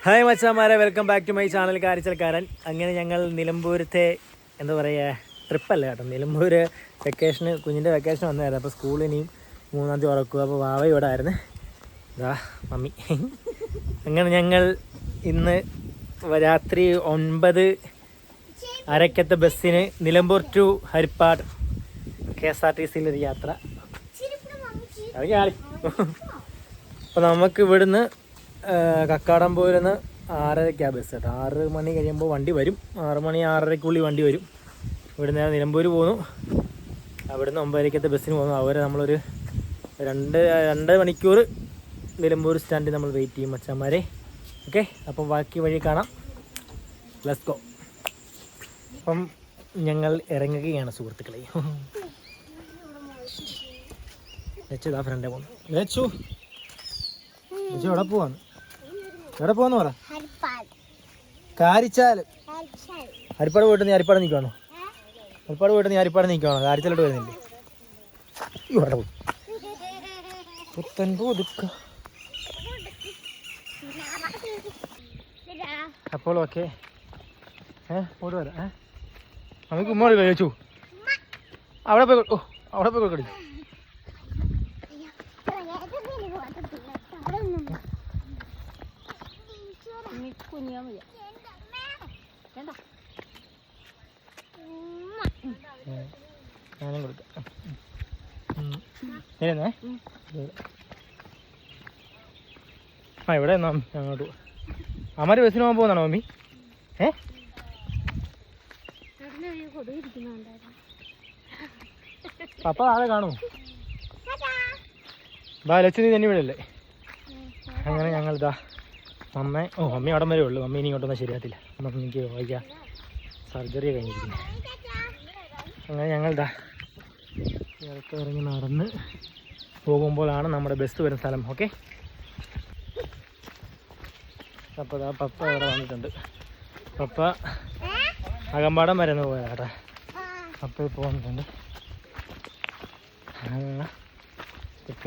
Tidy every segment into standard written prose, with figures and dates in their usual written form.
Hi മച്ചാമാരെ, welcome back to my channel Karichalkaran. അങ്ങനെ ഞങ്ങൾ നിലമ്പൂരത്തെ എന്താ പറയുക ട്രിപ്പല്ല കേട്ടോ, നിലമ്പൂർ വെക്കേഷന് കുഞ്ഞിൻ്റെ വെക്കേഷൻ വന്നതായിരുന്നു. അപ്പോൾ സ്കൂളിൽ ഇനിയും 3-ാം തീയതി ഉറക്കുക. അപ്പോൾ വാവ ഇവിടെ ആയിരുന്നു, ഇതാ മമ്മി. അങ്ങനെ ഞങ്ങൾ ഇന്ന് രാത്രി 9:30 ബസ്സിന് നിലമ്പൂർ ടു ഹരിപ്പാട് KSRTCയിലൊരു യാത്ര. അപ്പോൾ നമുക്ക് ഇവിടുന്ന് കക്കാടംപൊയിൽ നിന്ന് 6:30 ബസ് കേട്ടോ. 6 മണി കഴിയുമ്പോൾ വണ്ടി വരും. 6 മണി 6:30 വണ്ടി വരും. ഇവിടെ നേരെ നിലമ്പൂർ പോകുന്നു. അവിടുന്ന് 9:30 ബസ്സിന് പോകുന്നു. അവരെ നമ്മളൊരു 2 മണിക്കൂർ നിലമ്പൂർ സ്റ്റാൻഡിൽ നമ്മൾ വെയിറ്റ് ചെയ്യും മച്ചാന്മാരെ. ഓക്കെ, അപ്പം ബാക്കി വഴി കാണാം. Let's go. അപ്പം ഞങ്ങൾ ഇറങ്ങുകയാണ് സുഹൃത്തുക്കളെ. ലച്ചുതാ ഫ്രണ്ടേ പോകുന്നു. ലച്ചു എവിടെ പോവാന്ന്? എവിടെ പോവാന്ന് പറ. കാരിച്ചാല്. ഹരിപ്പാട് പോയിട്ട് നീ ഹരിപ്പാട് നിൽക്കുവാണോ? ഹരിപ്പാട് പോയിട്ട് നീ ഹരിപ്പാട് നിൽക്കുവാണോ? കാരിച്ചാലോട്ട് വരുന്നില്ലേ? ഇവിടെ പോകും. അപ്പോൾ ഓക്കെ, ഓട് വരാം. നമുക്ക് ഉമ്മോട് കഴിച്ചു. അവിടെ പോയി കൊടുക്കടി. ഞാനും കൊടുക്കാം. ഇവിടെ അങ്ങോട്ട് അമ്മ ബസ്സിന് പോകാൻ പോകുന്നാണോ മമ്മി? പപ്പ ആളെ കാണുമോ? ലച്ചു നീ തന്നെ വിടല്ലേ. അങ്ങനെ ഞങ്ങളിതാ മമ്മി അവിടെ വരെ ഉള്ളൂ. മമ്മി ഇനി ഇങ്ങോട്ടൊന്നും ശരിയാത്തില്ല. മമ്മിക്ക് വയ്യ, സർജറി കഴിഞ്ഞിരിക്കുന്നു. അങ്ങനെ ഞങ്ങളിതാ ഇറക്കി ഇറങ്ങി നടന്ന് പോകുമ്പോഴാണ് നമ്മുടെ ബസ് വരുന്ന സ്ഥലം. ഓക്കെ, അപ്പോൾ പപ്പ ഇവിടെ വന്നിട്ടുണ്ട്. പപ്പ അകമ്പാടം വരെ ഒന്ന് പോയാ കേട്ടാ. പപ്പ ഇപ്പോൾ വന്നിട്ടുണ്ട്.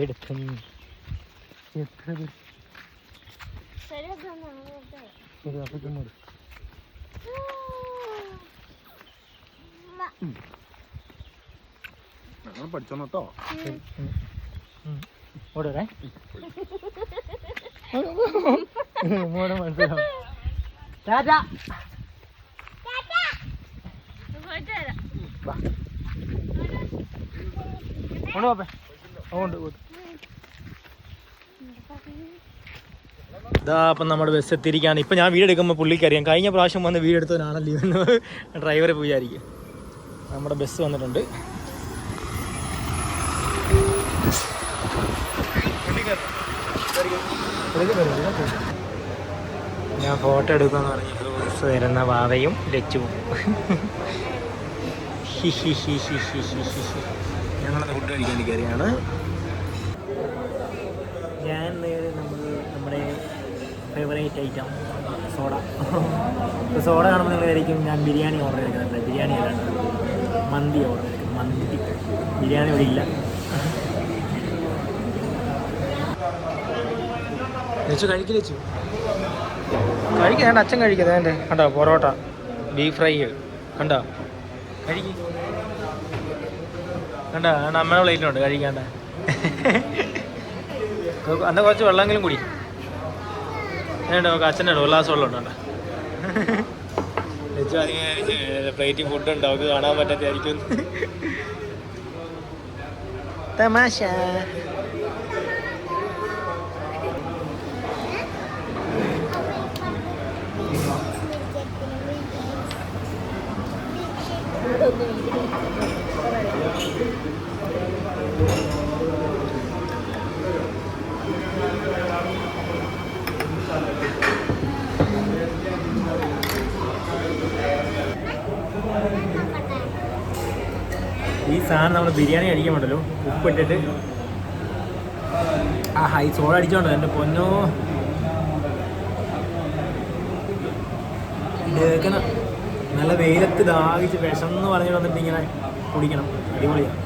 എടുക്കും എത്ര ശരി അപ്പം പഠിച്ചോട്ടോ. ഓടേ മനസ്സിലാവും. ഇതാ അപ്പം നമ്മുടെ ബസ് എത്തിയിരിക്കുകയാണ്. ഇപ്പം ഞാൻ വീഡിയോ എടുക്കുമ്പോൾ പുള്ളിക്ക് അറിയാം കഴിഞ്ഞ പ്രാവശ്യം വന്ന് വീഡിയോ എടുത്തവനാണല്ലോ എന്ന് ഡ്രൈവറെ വിചാരിക്കും. നമ്മുടെ ബസ് വന്നിട്ടുണ്ട്. ഞാൻ ഫോട്ടോ എടുക്കുമെന്ന് പറഞ്ഞു ബസ് വരുന്ന വാവയും ലച്ചുവും. ഞങ്ങളത് ഫുഡ് കഴിക്കാൻ കയറിയാണ്. ഞാൻ നമ്മുടെ ഫേവറേറ്റ് ഐറ്റം സോഡ കാണുമ്പോൾ നിങ്ങൾ വിചാരിക്കും ഞാൻ ബിരിയാണി ഓർഡർ ചെയ്തിട്ടുണ്ട്. ബിരിയാണി അല്ലാണ്ട് മന്തി ഓർഡർ ചെയ്തിട്ടുണ്ട്. മന്തി ബിരിയാണി ഇവിടെ ഇല്ല. ലച്ചു കഴിക്കില്ല. ലച്ചു കഴിക്കാൻ അച്ഛൻ കഴിക്കാതെ എൻ്റെ കണ്ടോ പൊറോട്ട ബീഫ് ഫ്രൈ കണ്ടോ കഴിക്ക്. കണ്ടോ നമ്മുടെ പ്ലേറ്റിലുണ്ട് കഴിക്കാണ്ട. അന്ന് കുറച്ച് വെള്ളമെങ്കിലും കുടി. ഏണ്ടോ അച്ഛൻ്റെ ഒരു ഗ്ലാസ് വെള്ളം ഉണ്ടോ? ലച്ചു അധികം പ്ലേറ്റിൽ ഫുഡ് ഉണ്ട്, അവർക്ക് കാണാൻ പറ്റാത്തായിരിക്കും. തമാശ. ഈ സാധനം നമ്മൾ ബിരിയാണി കഴിക്കുമ്പോണ്ടല്ലോ ഉപ്പിട്ടിട്ട് ഈ സോഡ അടിച്ചോണ്ടോ എൻ്റെ പൊന്നോ. ഇതേക്കണം നല്ല വെയിലത്ത് ദാഹിച്ച് വിഷമെന്ന് പറഞ്ഞിട്ട് വന്നിട്ട് ഇങ്ങനെ കുടിക്കണം. അടിപൊളിയാണ്.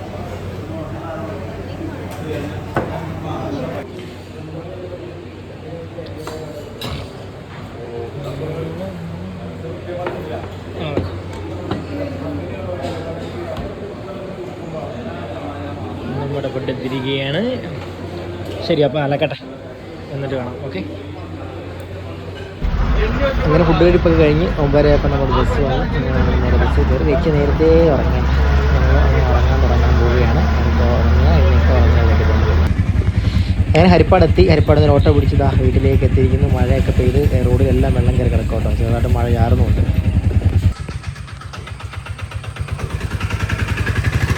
എത്തിയിരിക്കുകയാണ്. ശരി, അപ്പോൾ അലക്കട്ടെ, എന്നിട്ട് കാണാം. ഓക്കെ. അങ്ങനെ ഫുഡ് കഴിപ്പൊക്കെ കഴിഞ്ഞ് 9:30 നമ്മൾ ബസ് വന്ന് നേരെ ബസ്സിൽ കയറി. വെച്ച് നേരത്തെ ഉറങ്ങാൻ തുടങ്ങാൻ പോവുകയാണ്. അങ്ങനെ ഹരിപ്പാടെത്തി. ഹരിപ്പാട് നിന്ന് ഓട്ടോ പിടിച്ചതാ വീട്ടിലേക്ക് എത്തിയിരിക്കുന്നു. മഴയൊക്കെ പെയ്ത് റോഡിലെല്ലാം വെള്ളം കയറി കിടക്കോട്ടോ. ചെറുതായിട്ട് മഴ ചാറുന്നുണ്ട്.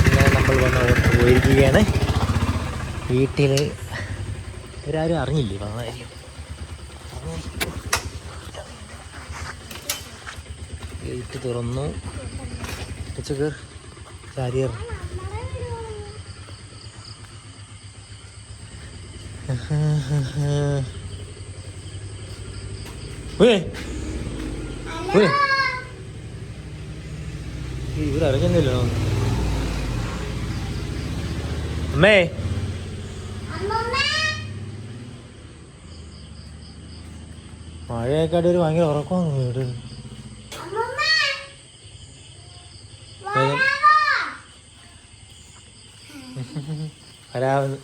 അങ്ങനെ നമ്മൾ വന്ന് ഓട്ടോ പോയിരിക്കുകയാണ്. വീട്ടിൽ ഇവരാരും അറിഞ്ഞില്ലേ വന്നതായിരിക്കും. ഗേറ്റ് തുറന്നു. കയർ ചാരിയർ. ഇവരറിഞ്ഞല്ലോ. അമ്മേ, മഴയെക്കാട്ടി ഒരു ഭയങ്കര ഉറക്കമാണ് വീട്. വരാവുന്നു.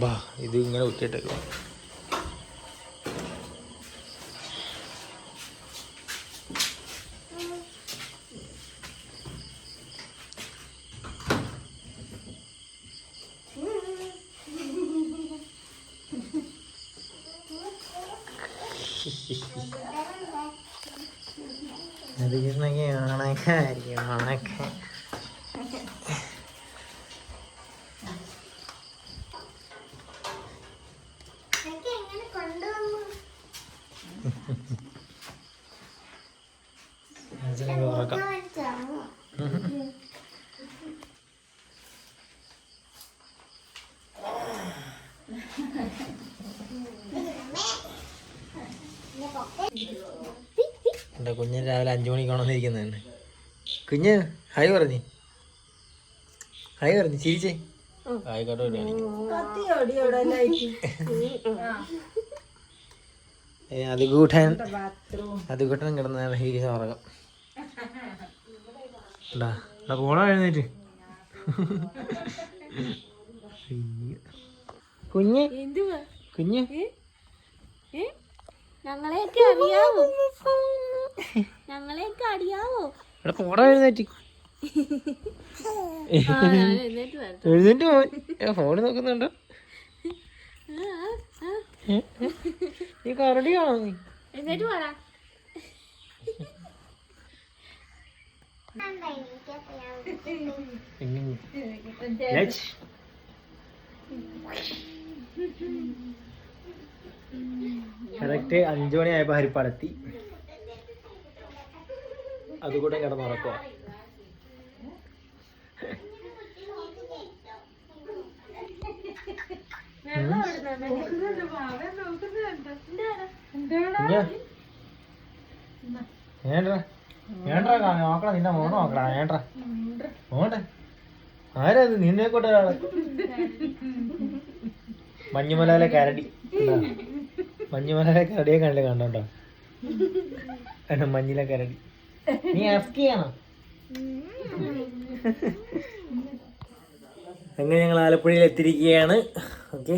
ബാ, ഇത് ഇങ്ങനെ ഉറ്റിട്ടേക്കും. അത് ഓണക്കായിരിക്കും. ഓണക്ക ഉറക്കം. എൻ്റെ കുഞ്ഞിന് രാവിലെ 5 മണിക്ക് ഉണർന്നിരിക്കുന്നത് തന്നെ. കുഞ്ഞ് ഹായ് പറഞ്ഞു. ഹായ് പറഞ്ഞു, ചിരിച്ചേ. ആയിക്കോട്ടെ. അതുകൂട്ടൻ കിടന്ന ഉറക്കം. പോണോ എഴുന്നേറ്റ്. കുഞ്ഞ് കുഞ്ഞ് ഞങ്ങളെയൊക്കെ അറിയാവോ? ഇവിടെ പോടാ എഴുന്നേറ്റ്. എഴുന്നേറ്റ് ഫോണ് നോക്കുന്നുണ്ടോ? ഈ കരടിയാണോ നീ? എഴുന്നേറ്റ് പോടാ. കറക്റ്റ് 5 മണിയായപ്പോ ഹരിപ്പാടെത്തി. അതുകൂടെ കിടന്നുറക്കുക. നോക്കണം, നിന്റെ മോണ് നോക്കടാ. വേണ്ട മോണ്ടെ. ആരത്? നിന്നെ കൊണ്ട് ഒരാള്. മഞ്ഞുമലയിലെ കരടി. മഞ്ഞുമലയിലെ കരടിയെ കണ്ടില്ല. കണ്ടോട്ടോ മഞ്ഞിലെ കരടി. നീ അസ്കിയാണോ? അങ്ങനെ ഞങ്ങൾ ആലപ്പുഴയിൽ എത്തിയിരിക്കുകയാണ്. ഓക്കെ,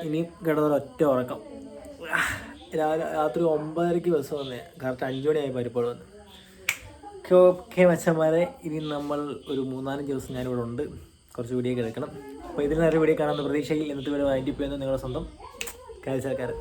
ഇനി കിടന്നൊരൊറ്റ ഉറക്കം. രാത്രി 9:30 ബസ് വന്നേ. കറക്റ്റ് 5 മണിയായി പരിപ്പാട് വന്ന്. ഓക്കെ മച്ചന്മാരെ, ഇനി നമ്മൾ ഒരു 3-4 ദിവസം ഞാനിവിടെ ഉണ്ട്. കുറച്ച് വീഡിയോ ഒക്കെ എടുക്കണം. അപ്പോൾ ഇതിൽ നേരെ വീഡിയോ കാണാമെന്ന പ്രതീക്ഷയിൽ ഇന്നത്തെ വീഡിയോ വൈൻഡപ്പ് ചെയ്യുന്നത് നിങ്ങളുടെ സ്വന്തം കാഴ്ചക്കാരൻ.